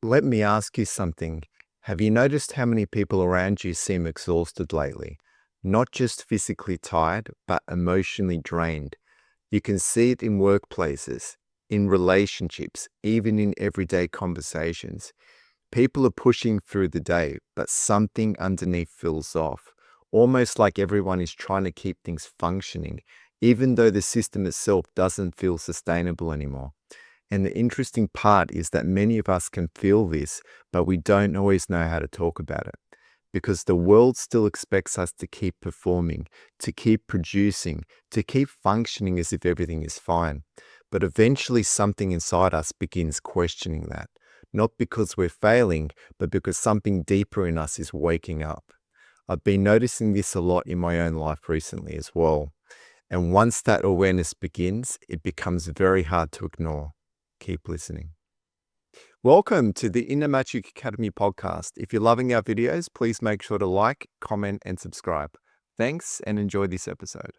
Let me ask you something. Have you noticed how many people around you seem exhausted lately? Not just physically tired, but emotionally drained. You can see it in workplaces, in relationships, even in everyday conversations. People are pushing through the day, but something underneath feels off. Almost like everyone is trying to keep things functioning, even though the system itself doesn't feel sustainable anymore. And the interesting part is that many of us can feel this, but we don't always know how to talk about it because the world still expects us to keep performing, to keep producing, to keep functioning as if everything is fine. But eventually, something inside us begins questioning that, not because we're failing, but because something deeper in us is waking up. I've been noticing this a lot in my own life recently as well. And once that awareness begins, it becomes very hard to ignore. Keep listening. Welcome to the Inner Magic Academy podcast. If you're loving our videos, please make sure to like, comment, and subscribe. Thanks and enjoy this episode.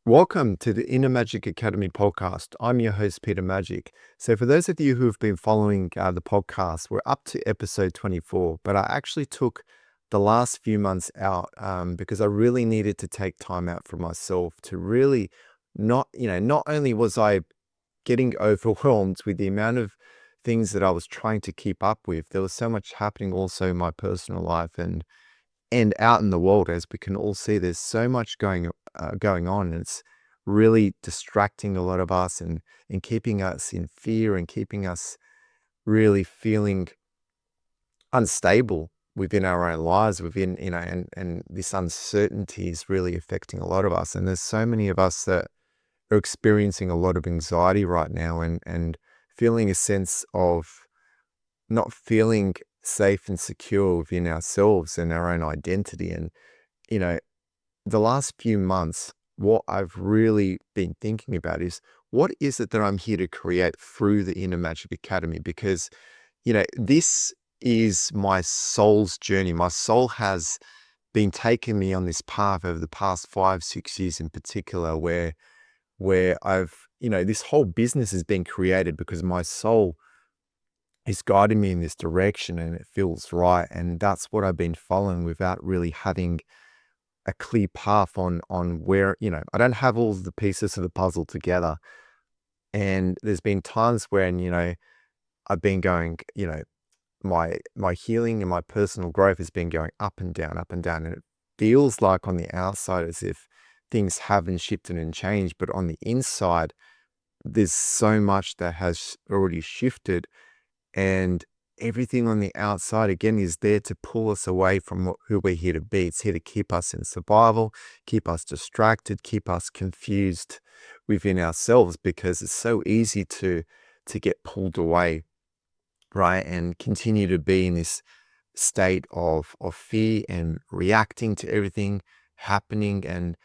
Welcome to the Inner Magic Academy podcast. I'm your host, Peter Magic. So, for those of you who have been following the podcast, we're up to episode 24, but I actually took the last few months out because I really needed to take time out for myself to really not only was I getting overwhelmed with the amount of things that I was trying to keep up with. There was so much happening also in my personal life and out in the world, as we can all see. There's so much going on, and it's really distracting a lot of us and keeping us in fear and keeping us really feeling unstable within our own lives, within and this uncertainty is really affecting a lot of us. And there's so many of us that are experiencing a lot of anxiety right now and feeling a sense of not feeling safe and secure within ourselves and our own identity. And, you know, the last few months, what I've really been thinking about is what is it that I'm here to create through the Inner Magic Academy? Because, this is my soul's journey. My soul has been taking me on this path over the past 5, 6 years in particular, where I've, this whole business has been created because my soul is guiding me in this direction and it feels right. And that's what I've been following without really having a clear path on where, I don't have all the pieces of the puzzle together. And there's been times when, I've been going, my healing and my personal growth has been going up and down, up and down. And it feels like on the outside as if things haven't shifted and changed, but on the inside, there's so much that has already shifted, and everything on the outside again is there to pull us away from who we're here to be. It's here to keep us in survival, keep us distracted, keep us confused within ourselves, because it's so easy to get pulled away, right, and continue to be in this state of fear and reacting to everything happening. And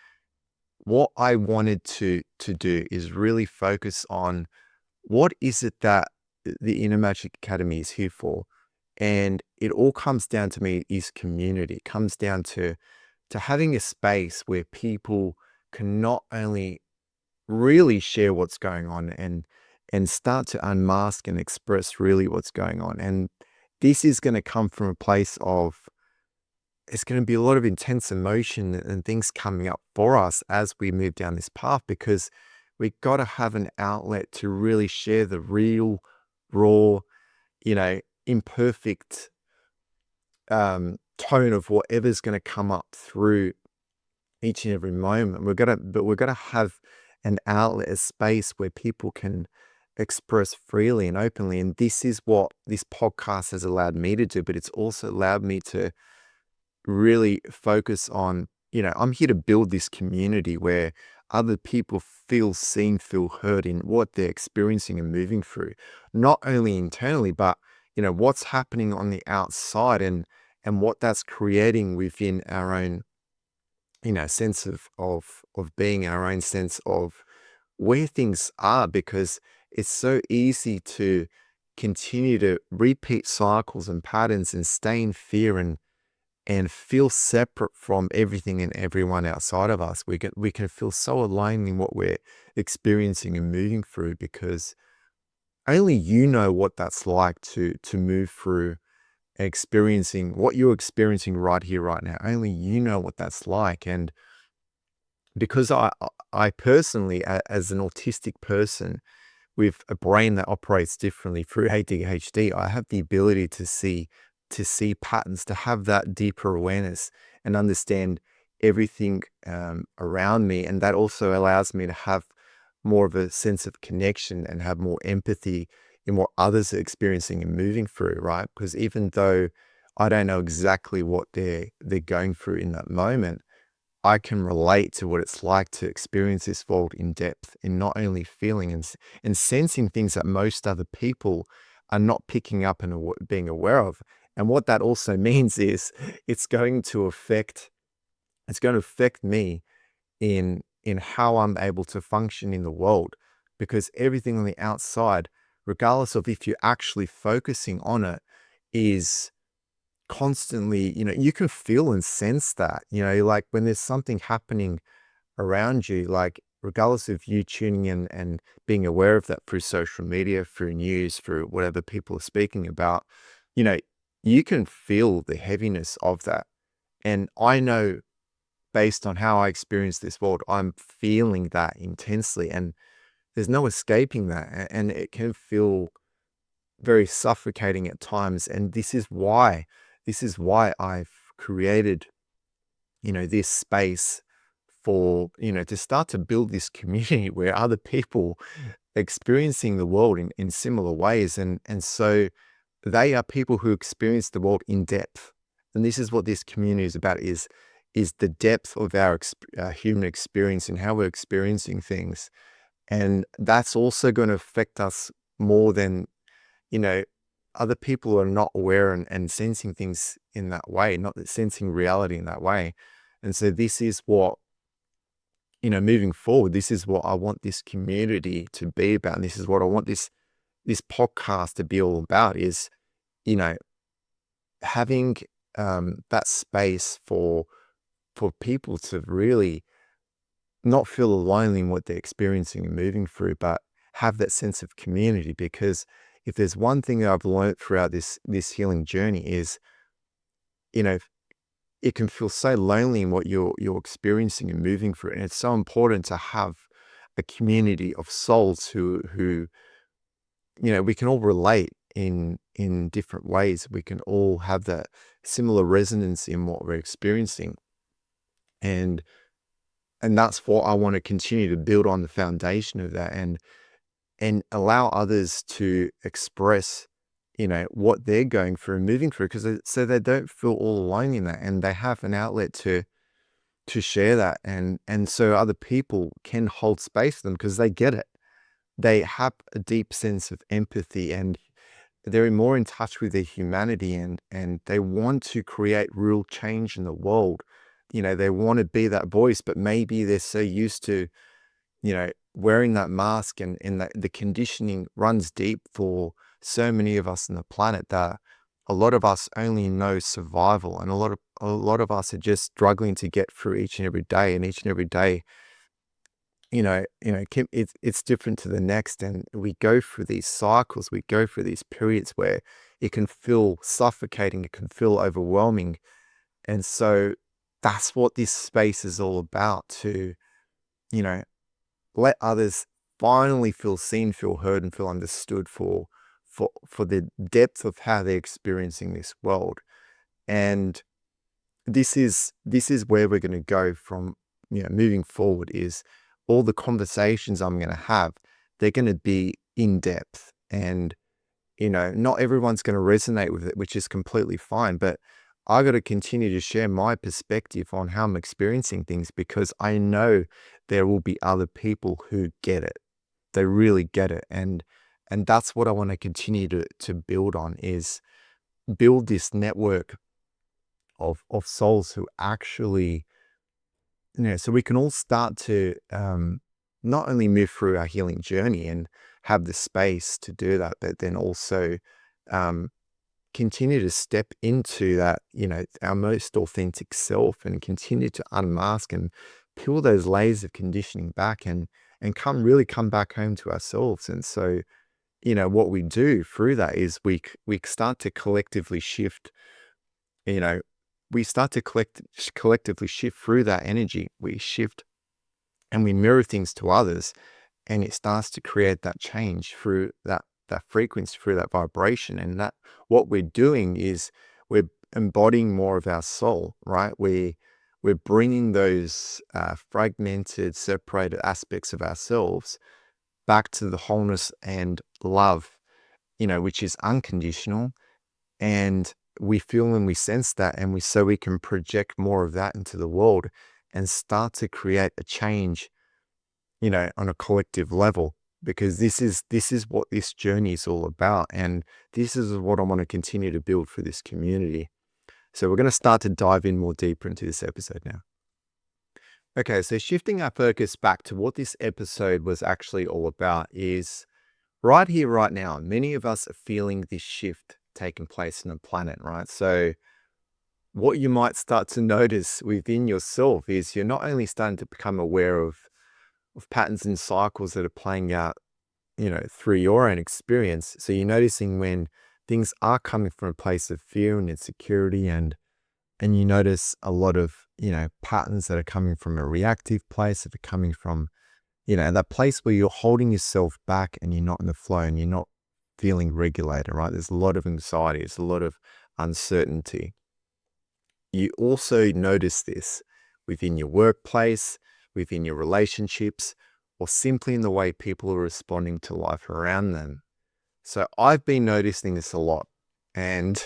what I wanted to do is really focus on what is it that the Inner Magic Academy is here for. And it all comes down to me is community. It comes down to having a space where people can not only really share what's going on and start to unmask and express really what's going on. And this is going to come from a place of it's going to be a lot of intense emotion and things coming up for us as we move down this path, because we got to have an outlet to really share the real, raw, imperfect tone of whatever's going to come up through each and every moment. But we're gonna have an outlet, a space where people can express freely and openly. And this is what this podcast has allowed me to do, but it's also allowed me to really focus on, I'm here to build this community where other people feel seen, feel heard in what they're experiencing and moving through, not only internally, but, what's happening on the outside and what that's creating within our own, sense of being, our own sense of where things are, because it's so easy to continue to repeat cycles and patterns and stay in fear and feel separate from everything and everyone outside of us. We can feel so alone in what we're experiencing and moving through, because only you know what that's like to move through experiencing what you're experiencing right here, right now. Only you know what that's like. And because I personally, as an autistic person with a brain that operates differently through ADHD, I have the ability to see patterns, to have that deeper awareness and understand everything around me, and that also allows me to have more of a sense of connection and have more empathy in what others are experiencing and moving through, right? Because even though I don't know exactly what they're going through in that moment, I can relate to what it's like to experience this world in depth, in not only feeling and sensing things that most other people are not picking up and being aware of. And what that also means is it's going to affect it's going to affect me in how I'm able to function in the world, because everything on the outside, regardless of if you're actually focusing on it, is constantly, you can feel and sense that, like when there's something happening around you, like regardless of you tuning in and being aware of that through social media, through news, through whatever people are speaking about, you know, you can feel the heaviness of that. And I know based on how I experience this world, I'm feeling that intensely and there's no escaping that. And it can feel very suffocating at times. And this is why I've created, this space for, to start to build this community where other people experiencing the world in similar ways. And so they are people who experience the world in depth. And this is what this community is about, is the depth of our human experience and how we're experiencing things. And that's also going to affect us more than, you know, other people are not aware and sensing things in that way, not sensing reality in that way. And so this is what, moving forward, this is what I want this community to be about. And this is what I want this podcast to be all about, is, you know, having that space for people to really not feel alone in what they're experiencing and moving through, but have that sense of community. Because if there's one thing that I've learned throughout this healing journey is, you know, it can feel so lonely in what you're experiencing and moving through. And it's so important to have a community of souls who we can all relate in different ways. We can all have that similar resonance in what we're experiencing. And that's what I want to continue to build on, the foundation of that, and allow others to express, what they're going through and moving through, because so they don't feel all alone in that, and they have an outlet to share that, and so other people can hold space for them because they get it. They have a deep sense of empathy, and they're more in touch with their humanity, and they want to create real change in the world. They want to be that voice, but maybe they're so used to, wearing that mask, and the conditioning runs deep for so many of us on the planet, that a lot of us only know survival, and a lot of us are just struggling to get through each and every day, and each and every day, it's different to the next, and we go through these cycles, we go through these periods where it can feel suffocating, it can feel overwhelming, and so that's what this space is all about, to, you know, let others finally feel seen, feel heard, and feel understood for the depth of how they're experiencing this world. And this is where we're going to go from, moving forward, is all the conversations I'm going to have, they're going to be in depth, and not everyone's going to resonate with it, which is completely fine, but I got to continue to share my perspective on how I'm experiencing things, because I know there will be other people who get it. They really get it. And that's what I want to continue to build on, is build this network of souls who actually, so we can all start to not only move through our healing journey and have the space to do that, but then also um, continue to step into that, our most authentic self, and continue to unmask and peel those layers of conditioning back, and come back home to ourselves. And so, what we do through that is we start to collectively shift, you know, we start to collectively shift through that energy. We shift and we mirror things to others, and it starts to create that change through that frequency, through that vibration. And that what we're doing is we're embodying more of our soul, right? We're bringing those fragmented, separated aspects of ourselves back to the wholeness and love, which is unconditional. And we feel and we sense that, and we can project more of that into the world and start to create a change, on a collective level, because this is what this journey is all about. And this is what I want to continue to build for this community. So we're going to start to dive in more deeper into this episode now. Okay, so shifting our focus back to what this episode was actually all about is right here, right now. Many of us are feeling this shift taking place in the planet, right? So what you might start to notice within yourself is you're not only starting to become aware of patterns and cycles that are playing out, through your own experience. So you're noticing when things are coming from a place of fear and insecurity, and you notice a lot of, patterns that are coming from a reactive place, that are coming from, that place where you're holding yourself back and you're not in the flow and you're not feeling regulated, right? There's a lot of anxiety, there's a lot of uncertainty. You also notice this within your workplace, within your relationships, or simply in the way people are responding to life around them. So I've been noticing this a lot. And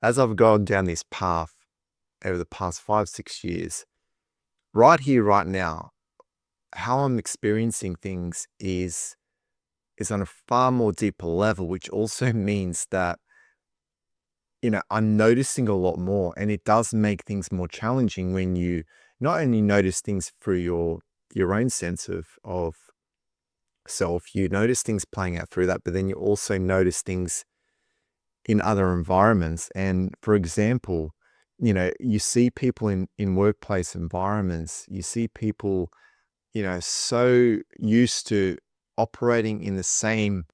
as I've gone down this path over the past 5-6 years, right here, right now, how I'm experiencing things is on a far more deeper level, which also means that, I'm noticing a lot more, and it does make things more challenging when you not only notice things through your own sense of self, you notice things playing out through that, but then you also notice things in other environments. And for example, you see people in workplace environments, you see people, so used to operating in the same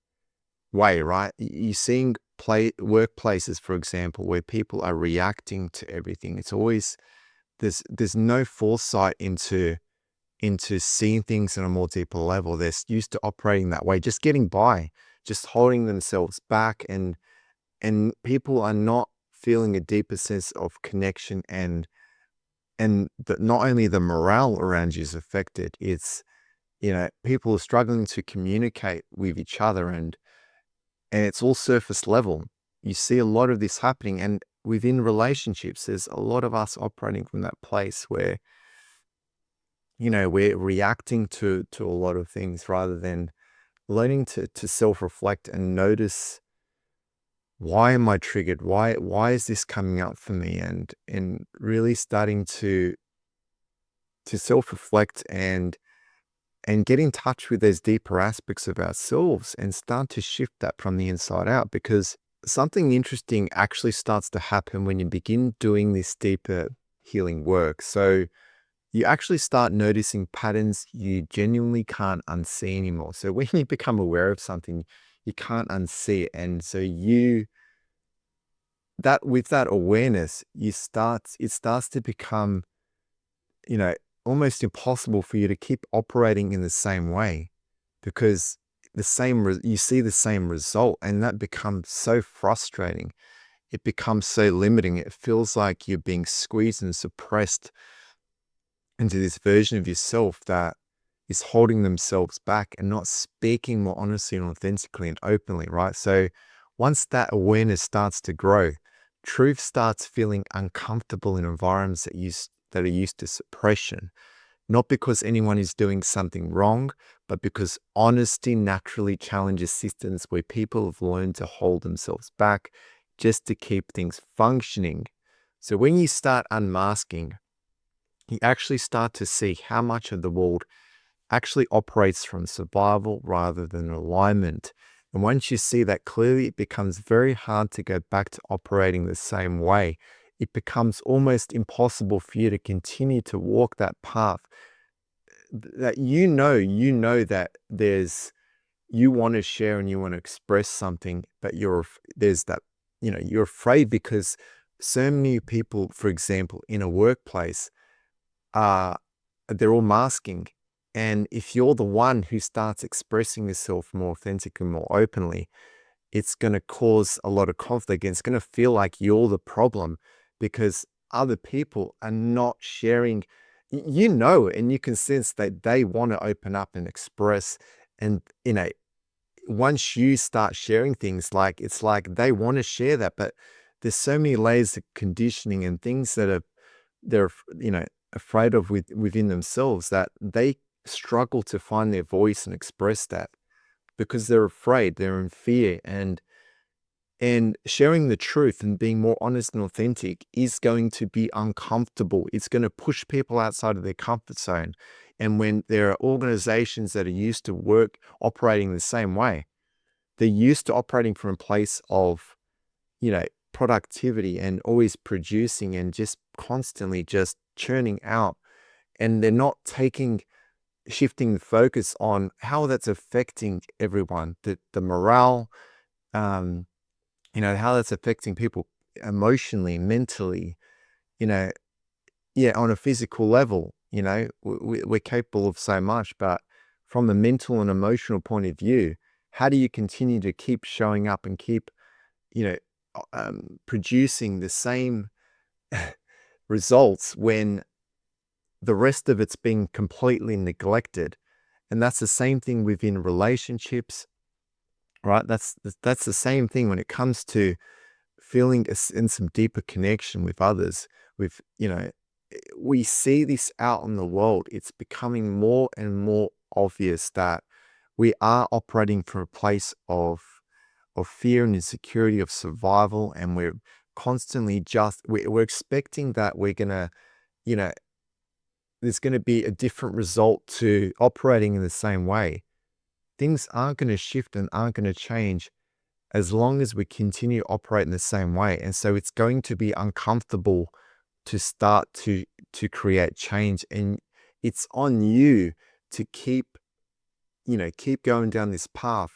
way, right? You're seeing workplaces, for example, where people are reacting to everything. It's always, there's no foresight into seeing things on a more deeper level. They're used to operating that way, just getting by, just holding themselves back, and people are not feeling a deeper sense of connection, and that not only the morale around you is affected, it's, people are struggling to communicate with each other, and it's all surface level. You see a lot of this happening, and within relationships, there's a lot of us operating from that place where, we're reacting to a lot of things rather than learning to self-reflect and notice, why am I triggered? Why is this coming up for me? And really starting to self-reflect and get in touch with those deeper aspects of ourselves and start to shift that from the inside out, because something interesting actually starts to happen when you begin doing this deeper healing work. So you actually start noticing patterns you genuinely can't unsee anymore. So when you become aware of something, you can't unsee it. And so with that awareness, it starts to become, you know, almost impossible for you to keep operating in the same way, because you see the same result, and that becomes so frustrating. It becomes so limiting. It feels like you're being squeezed and suppressed into this version of yourself that is holding themselves back and not speaking more honestly and authentically and openly, right? So once that awareness starts to grow, truth starts feeling uncomfortable in environments that are used to suppression, not because anyone is doing something wrong, but because honesty naturally challenges systems where people have learned to hold themselves back just to keep things functioning. So when you start unmasking, you actually start to see how much of the world actually operates from survival rather than alignment. And once you see that clearly, it becomes very hard to go back to operating the same way. It becomes almost impossible for you to continue to walk that path that you know that there's you want to share and you want to express something, but there's that, you're afraid because so many people, for example, in a workplace, are they're all masking. And if you're the one who starts expressing yourself more authentically, more openly, it's going to cause a lot of conflict. And it's going to feel like you're the problem because other people are not sharing. And you can sense that they want to open up and express. And, once you start sharing things, like it's like they want to share that, but there's so many layers of conditioning and things that they're afraid of within themselves that they struggle to find their voice and express that because they're afraid, they're in fear, and sharing the truth and being more honest and authentic is going to be uncomfortable. It's going to push people outside of their comfort zone. And when there are organizations that are used to operating the same way, they're used to operating from a place of, productivity and always producing and just constantly just churning out. And they're not shifting the focus on how that's affecting everyone, the morale, um, how that's affecting people emotionally, mentally, you know, yeah, on a physical level, we're capable of so much, but from a mental and emotional point of view, how do you continue to keep showing up and keep, you know, producing the same results when the rest of it's being completely neglected? And that's the same thing within relationships, right? That's the same thing when it comes to feeling in some deeper connection with others. With we see this out in the world. It's becoming more and more obvious that we are operating from a place of fear and insecurity, of survival, and we're constantly we're expecting that we're gonna, you know, there's gonna be a different result to operating in the same way. Things aren't gonna shift and aren't gonna change as long as we continue to operate in the same way. And so it's going to be uncomfortable to start to create change. And it's on you to keep going down this path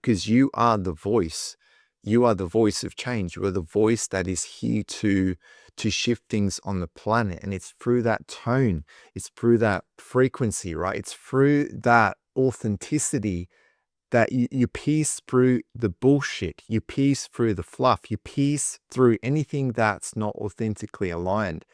because you are the voice. You are the voice of change. You are the voice that is here to shift things on the planet. And it's through that tone, it's through that frequency, right? It's through that authenticity that you pierce through the bullshit, you pierce through the fluff, you pierce through anything that's not authentically aligned.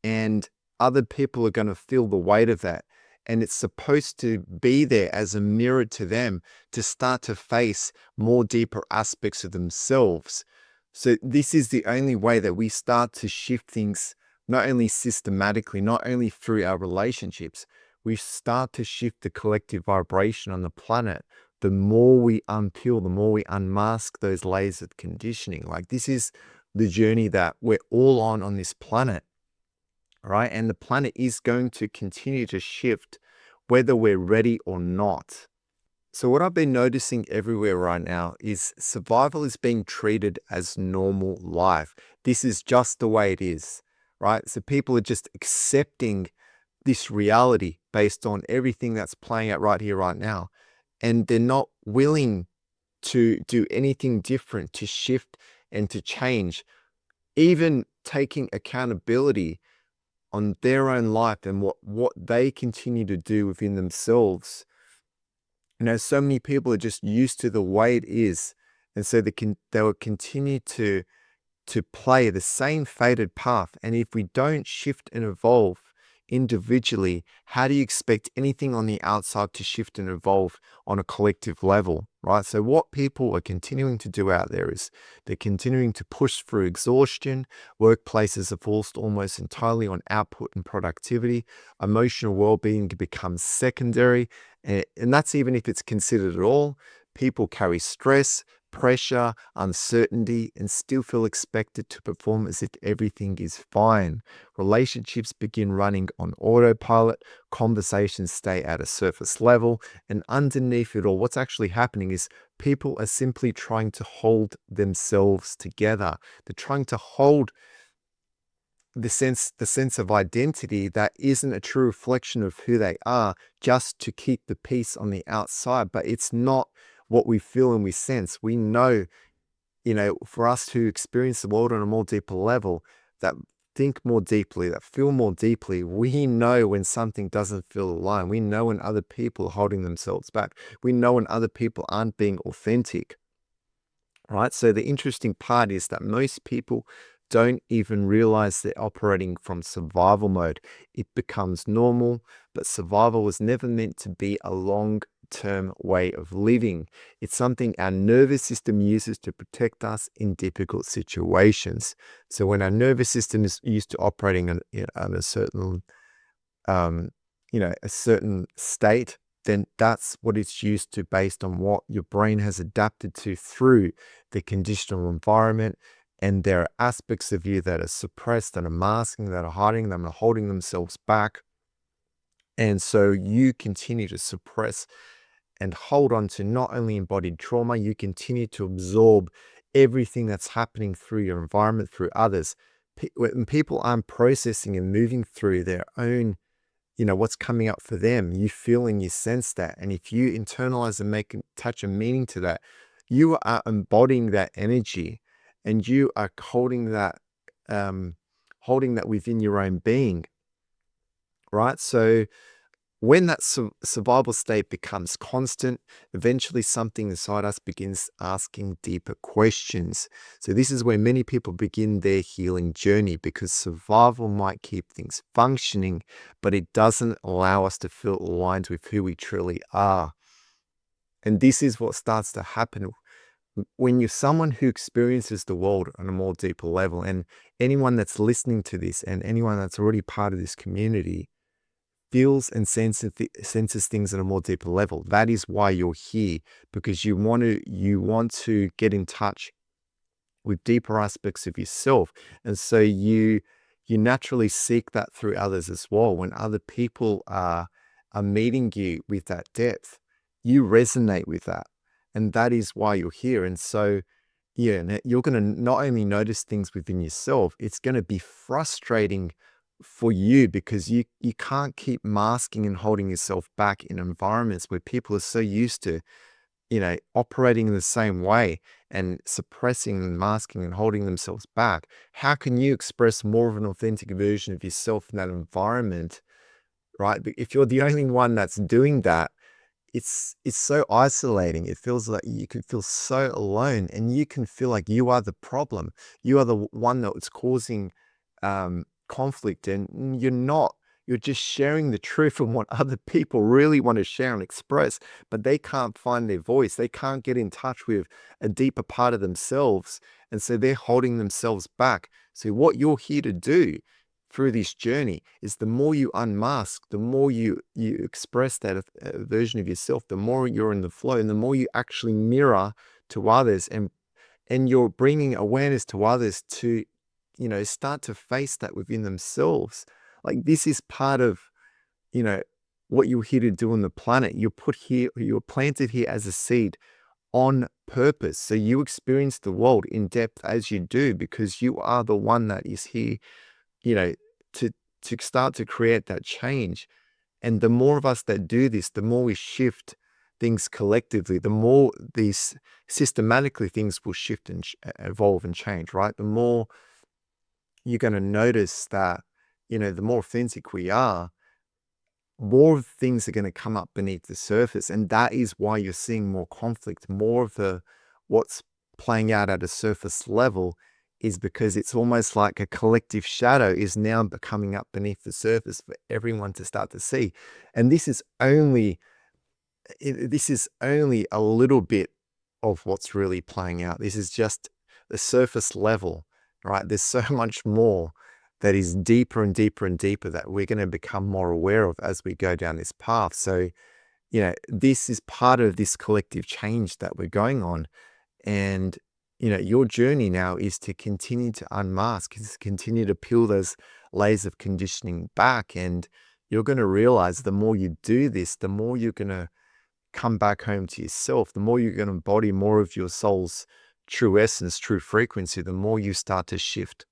And other people are going to feel the weight of that. And it's supposed to be there as a mirror to them to start to face more deeper aspects of themselves. So this is the only way that we start to shift things, not only systematically, not only through our relationships, we start to shift the collective vibration on the planet. The more we unpeel, the more we unmask those layers of conditioning. Like this is the journey that we're all on this planet, right? And the planet is going to continue to shift whether we're ready or not. So what I've been noticing everywhere right now is survival is being treated as normal life. This is just the way it is, right? So people are just accepting this reality based on everything that's playing out right here, right now. And they're not willing to do anything different, to shift and to change, even taking accountability on their own life and what they continue to do within themselves. So many people are just used to the way it is, and so they will continue to play the same fated path. And if we don't shift and evolve individually, how do you expect anything on the outside to shift and evolve on a collective level, right? So what people are continuing to do out there is they're continuing to push through exhaustion. Workplaces are forced almost entirely on output and productivity. Emotional well-being becomes secondary, and that's even if it's considered at all. People carry stress, pressure, uncertainty, and still feel expected to perform as if everything is fine. Relationships begin running on autopilot, conversations stay at a surface level, and underneath it all, what's actually happening is people are simply trying to hold themselves together. They're trying to hold the sense of identity that isn't a true reflection of who they are, just to keep the peace on the outside. But it's not what we feel and we sense. We know, for us to experience the world on a more deeper level, that think more deeply, that feel more deeply, we know when something doesn't feel aligned. We know when other people are holding themselves back. We know when other people aren't being authentic, right? So the interesting part is that most people don't even realize they're operating from survival mode. It becomes normal, but survival was never meant to be a long-term way of living. It's something our nervous system uses to protect us in difficult situations. So when our nervous system is used to operating on a certain um, a certain state, then that's what it's used to based on what your brain has adapted to through the conditional environment. And there are aspects of you that are suppressed, that are masking, that are hiding, that are holding themselves back. And so you continue to suppress and hold on to not only embodied trauma, you continue to absorb everything that's happening through your environment, through others. When people aren't processing and moving through their own, what's coming up for them, you feel and you sense that. And if you internalize and attach a meaning to that, you are embodying that energy, and you are holding that within your own being, right? So when that survival state becomes constant, eventually something inside us begins asking deeper questions. So this is where many people begin their healing journey, because survival might keep things functioning, but it doesn't allow us to feel aligned with who we truly are. And this is what starts to happen when you're someone who experiences the world on a more deeper level. And anyone that's listening to this and anyone that's already part of this community feels and senses things at a more deeper level. That is why you're here, because you want to get in touch with deeper aspects of yourself. And so you naturally seek that through others as well. When other people are meeting you with that depth, you resonate with that. And that is why you're here. And so yeah, and you're going to not only notice things within yourself, it's going to be frustrating for you, because you can't keep masking and holding yourself back in environments where people are so used to, operating in the same way and suppressing and masking and holding themselves back. How can you express more of an authentic version of yourself in that environment, right? But if you're the only one that's doing that, it's so isolating. It feels like you can feel so alone, and you can feel like you are the problem. You are the one that's causing conflict, and you're not. You're just sharing the truth from what other people really want to share and express, but they can't find their voice. They can't get in touch with a deeper part of themselves, and so they're holding themselves back. So what you're here to do through this journey is, the more you unmask, the more you express that version of yourself, the more you're in the flow, and the more you actually mirror to others, and you're bringing awareness to others to, start to face that within themselves. Like, this is part of, you know, what you're here to do on the planet. You're planted here as a seed on purpose. So you experience the world in depth as you do, because you are the one that is here, you know, to start to create that change. And the more of us that do this, the more we shift things collectively, the more these systematically things will shift and evolve and change, right? The more you're going to notice that, the more authentic we are, more things are going to come up beneath the surface. And that is why you're seeing more conflict, more of what's playing out at a surface level, is because it's almost like a collective shadow is now coming up beneath the surface for everyone to start to see. And this is only a little bit of what's really playing out. This is just the surface level, right? There's so much more that is deeper and deeper and deeper that we're going to become more aware of as we go down this path. So, this is part of this collective change that we're going on. And, your journey now is to continue to unmask, is to continue to peel those layers of conditioning back. And you're going to realize the more you do this, the more you're going to come back home to yourself, the more you're going to embody more of your soul's true essence, true frequency, the more you start to shift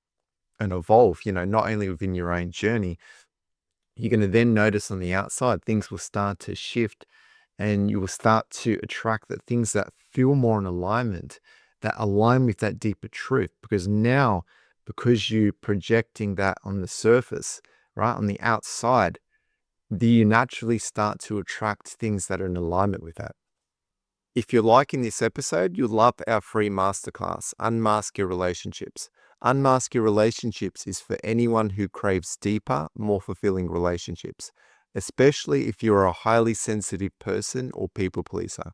and evolve, not only within your own journey, you're going to then notice on the outside, things will start to shift and you will start to attract the things that feel more in alignment, that align with that deeper truth. Because now, because you're projecting that on the surface, right, on the outside, do you naturally start to attract things that are in alignment with that? If you're liking this episode, you'll love our free masterclass, Unmask Your Relationships. Unmask Your Relationships is for anyone who craves deeper, more fulfilling relationships, especially if you're a highly sensitive person or people pleaser.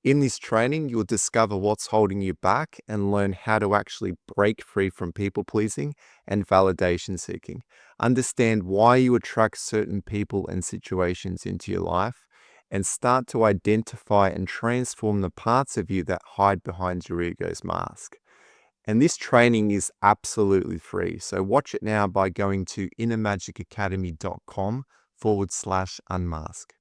In this training, you'll discover what's holding you back and learn how to actually break free from people pleasing and validation seeking. Understand why you attract certain people and situations into your life, and start to identify and transform the parts of you that hide behind your ego's mask. And this training is absolutely free. So watch it now by going to innermagicacademy.com/unmask.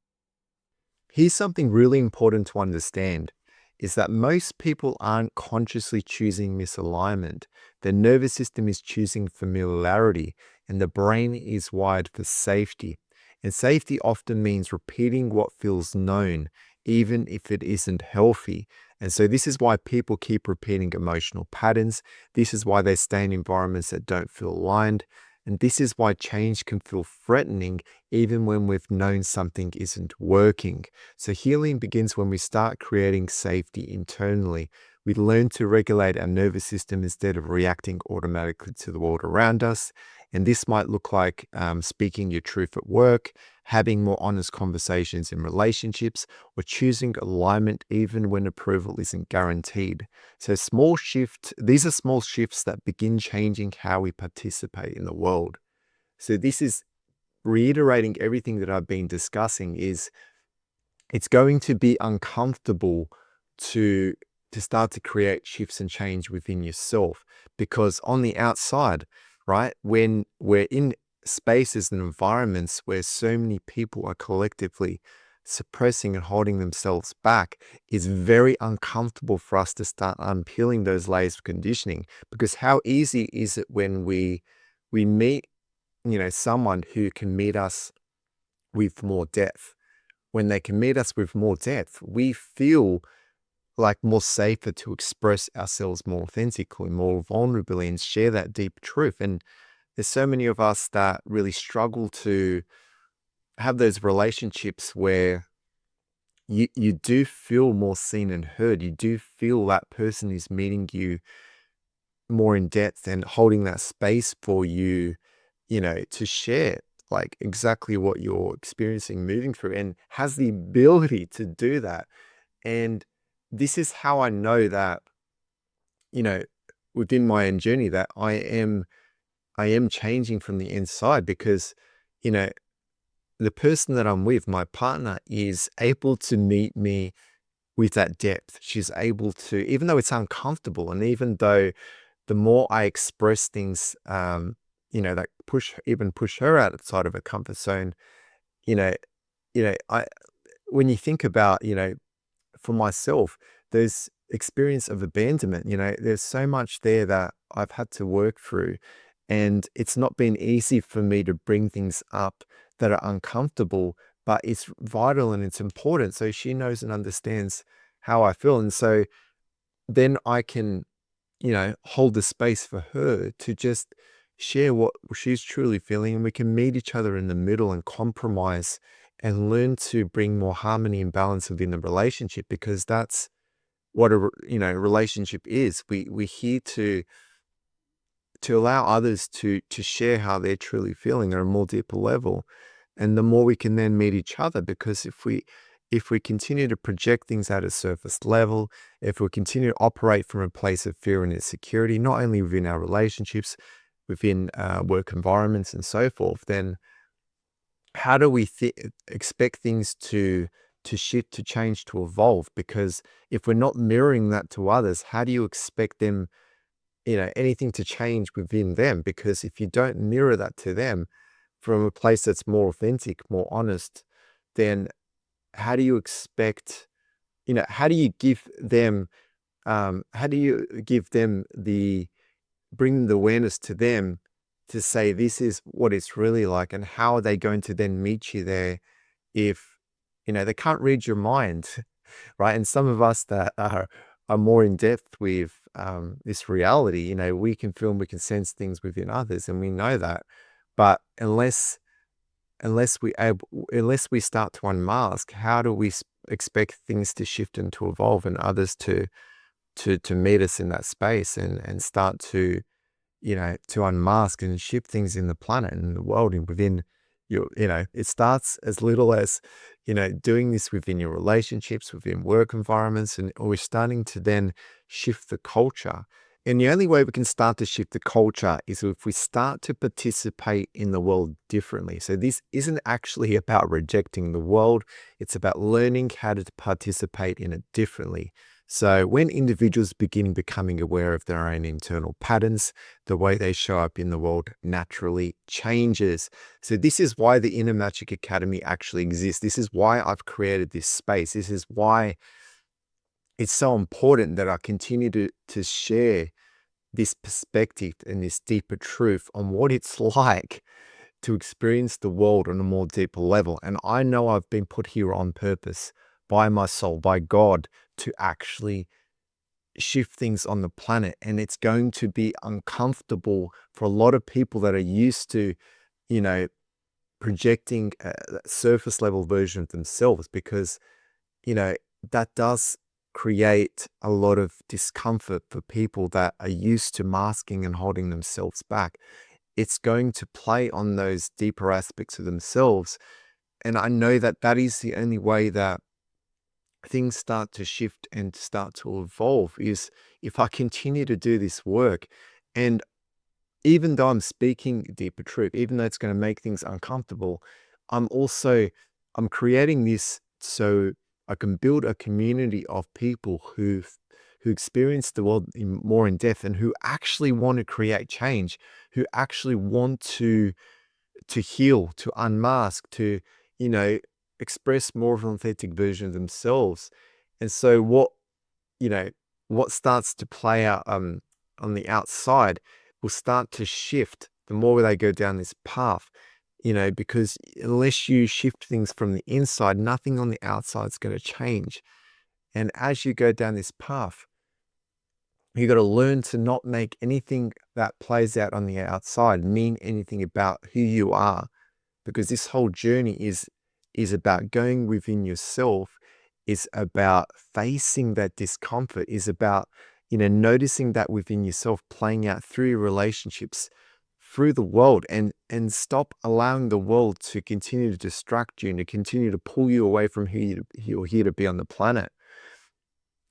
Here's something really important to understand is that most people aren't consciously choosing misalignment. The nervous system is choosing familiarity and the brain is wired for safety. And safety often means repeating what feels known, even if it isn't healthy. And so this is why people keep repeating emotional patterns. This is why they stay in environments that don't feel aligned. And this is why change can feel threatening even when we've known something isn't working. So healing begins when we start creating safety internally. We learn to regulate our nervous system instead of reacting automatically to the world around us. And this might look like speaking your truth at work, having more honest conversations in relationships, or choosing alignment even when approval isn't guaranteed. So these are small shifts that begin changing how we participate in the world. So this is reiterating everything that I've been discussing is it's going to be uncomfortable to start to create shifts and change within yourself, because on the outside, right, when we're in spaces and environments where so many people are collectively suppressing and holding themselves back, it's very uncomfortable for us to start unpeeling those layers of conditioning. Because how easy is it when we meet someone who can meet us with more depth? When they can meet us with more depth, we feel like more safer to express ourselves more authentically, more vulnerably, and share that deep truth. And there's so many of us that really struggle to have those relationships where you do feel more seen and heard. You do feel that person is meeting you more in depth and holding that space for you, to share like exactly what you're experiencing, moving through, and has the ability to do that. And this is how I know that, you know, within my own journey that I am changing from the inside, because, you know, the person that I'm with, my partner, is able to meet me with that depth. She's able to, even though it's uncomfortable, and even though the more I express things, that push her outside of her comfort zone, you know, I when you think about, for myself, there's experience of abandonment. There's so much there that I've had to work through, and it's not been easy for me to bring things up that are uncomfortable, but it's vital and it's important. So she knows and understands how I feel, and so then I can hold the space for her to just share what she's truly feeling. And we can meet each other in the middle and compromise and learn to bring more harmony and balance within the relationship, because that's what relationship is. We're here to allow others to share how they're truly feeling at a more deeper level. And the more we can then meet each other, because if we continue to project things at a surface level, if we continue to operate from a place of fear and insecurity, not only within our relationships, within work environments and so forth, then how do we expect things to shift, to change, to evolve? Because if we're not mirroring that to others, how do you expect them, anything to change within them? Because if you don't mirror that to them from a place that's more authentic, more honest, then how do you expect, how do you give them, how do you give them bring the awareness to them to say this is what it's really like, and how are they going to then meet you there if, they can't read your mind, right? And some of us that are more in depth with this reality, we can feel and we can sense things within others, and we know that. But unless we start to unmask, how do we expect things to shift and to evolve, and others to meet us in that space, and start to unmask and shift things in the planet and the world and within it starts as little as, doing this within your relationships, within work environments, and we're starting to then shift the culture. And the only way we can start to shift the culture is if we start to participate in the world differently. So this isn't actually about rejecting the world. It's about learning how to participate in it differently. So when individuals begin becoming aware of their own internal patterns, the way they show up in the world naturally changes. So this is why the Inner Magic Academy actually exists. This is why I've created this space. This is why it's so important that I continue to share this perspective and this deeper truth on what it's like to experience the world on a more deeper level. And I know I've been put here on purpose by my soul, by God, to actually shift things on the planet. And it's going to be uncomfortable for a lot of people that are used to, you know, projecting a surface level version of themselves, because, that does create a lot of discomfort for people that are used to masking and holding themselves back. It's going to play on those deeper aspects of themselves. And I know that that is the only way that things start to shift and start to evolve, is if I continue to do this work. And even though I'm speaking deeper truth, even though it's going to make things uncomfortable, I'm also, I'm creating this so I can build a community of people who experience the world more in depth, and who actually want to create change, who actually want to heal, to unmask, to, you know, express more of an authentic version of themselves. And so you know, what starts to play out on the outside will start to shift the more they go down this path, because unless you shift things from the inside, nothing on the outside is going to change. And as you go down this path, you got to learn to not make anything that plays out on the outside mean anything about who you are, because this whole journey is about going within yourself, is about facing that discomfort, is about, noticing that within yourself, playing out through your relationships, through the world, and stop allowing the world to continue to distract you and to continue to pull you away from who you're here to be on the planet.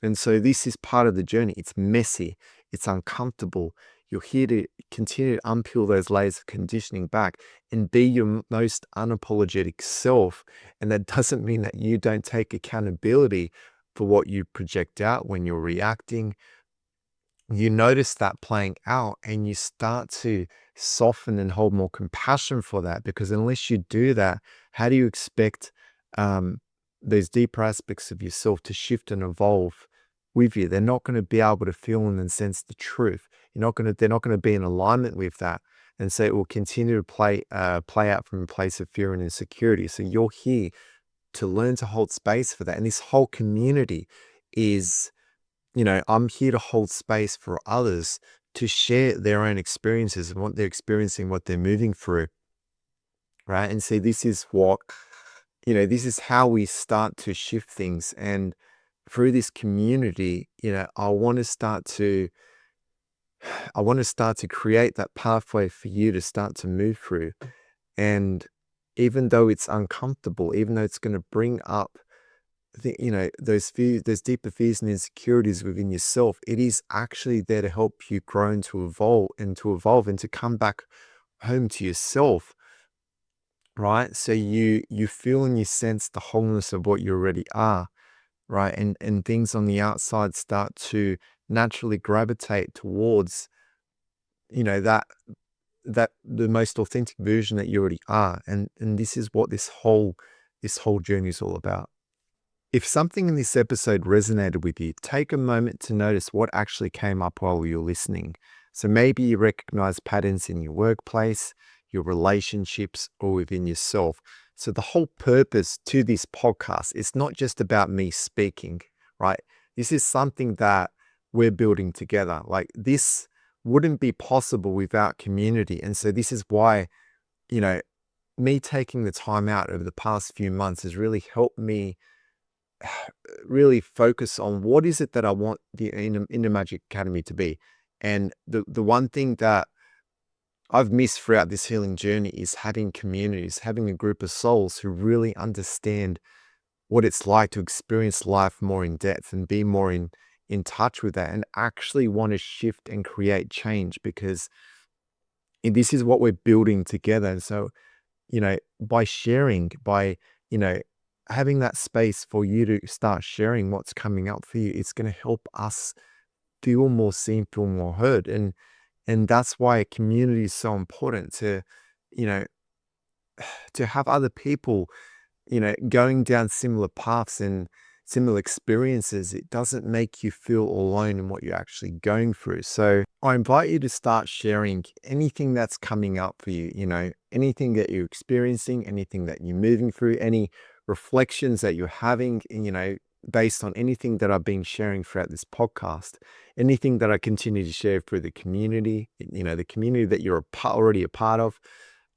And so this is part of the journey. It's messy, it's uncomfortable. You're here to continue to unpeel those layers of conditioning back and be your most unapologetic self. And that doesn't mean that you don't take accountability for what you project out when you're reacting. You notice that playing out, and you start to soften and hold more compassion for that, because unless you do that, how do you expect those deeper aspects of yourself to shift and evolve with you? They're not going to be able to feel and sense the truth. They're not going to be in alignment with that. And so it will continue to play out from a place of fear and insecurity. So you're here to learn to hold space for that. And this whole community is, I'm here to hold space for others to share their own experiences and what they're experiencing, what they're moving through. Right. And see, this is this is how we start to shift things. And through this community, I want to start to create that pathway for you to start to move through. And even though it's uncomfortable, even though it's going to bring up those fears, those deeper fears and insecurities within yourself, it is actually there to help you grow and to evolve and to come back home to yourself. Right. So you feel and you sense the wholeness of what you already are. Right. And things on the outside start to naturally gravitate towards, that the most authentic version that you already are. And this is what this whole journey is all about. If something in this episode resonated with you, take a moment to notice what actually came up while you were listening. So maybe you recognize patterns in your workplace, your relationships, or within yourself. So the whole purpose to this podcast is not just about me speaking, right? This is something that we're building together. Like this wouldn't be possible without community. And so this is why, you know, me taking the time out over the past few months has really helped me really focus on what is it that I want the Inner Magic Academy to be. And the one thing that I've missed throughout this healing journey is having communities, having a group of souls who really understand what it's like to experience life more in depth and be more in touch with that and actually want to shift and create change because this is what we're building together. And so, by sharing, by, you know, having that space for you to start sharing what's coming up for you, it's going to help us feel more seen, feel more heard. And that's why a community is so important you know, to have other people, going down similar paths and similar experiences. It doesn't make you feel alone in what you're actually going through. So I invite you to start sharing anything that's coming up for you, anything that you're experiencing, anything that you're moving through, any reflections that you're having, based on anything that I've been sharing throughout this podcast, anything that I continue to share through the community, the community that you're already a part of,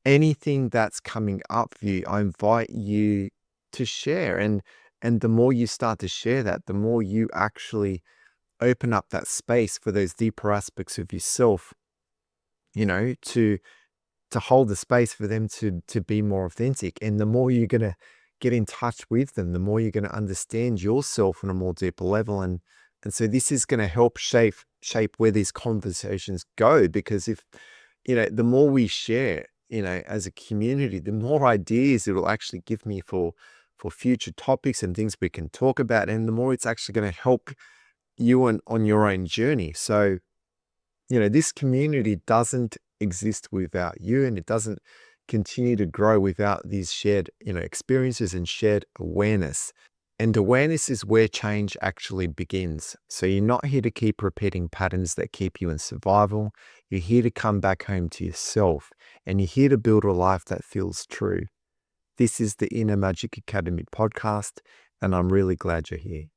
anything that's coming up for you, I invite you to share. And the more you start to share that, the more you actually open up that space for those deeper aspects of yourself, to hold the space for them to be more authentic. And the more you're gonna get in touch with them, the more you're gonna understand yourself on a more deeper level. And so this is gonna help shape where these conversations go. Because if, the more we share, as a community, the more ideas it'll actually give me for future topics and things we can talk about. And the more it's actually going to help you on your own journey. So, this community doesn't exist without you, and it doesn't continue to grow without these shared, experiences and shared awareness. And awareness is where change actually begins. So you're not here to keep repeating patterns that keep you in survival. You're here to come back home to yourself, and you're here to build a life that feels true. This is the Inner Magic Academy podcast, and I'm really glad you're here.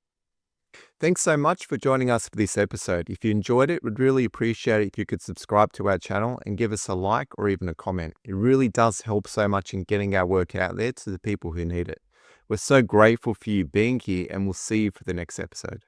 Thanks so much for joining us for this episode. If you enjoyed it, we'd really appreciate it if you could subscribe to our channel and give us a like or even a comment. It really does help so much in getting our work out there to the people who need it. We're so grateful for you being here, and we'll see you for the next episode.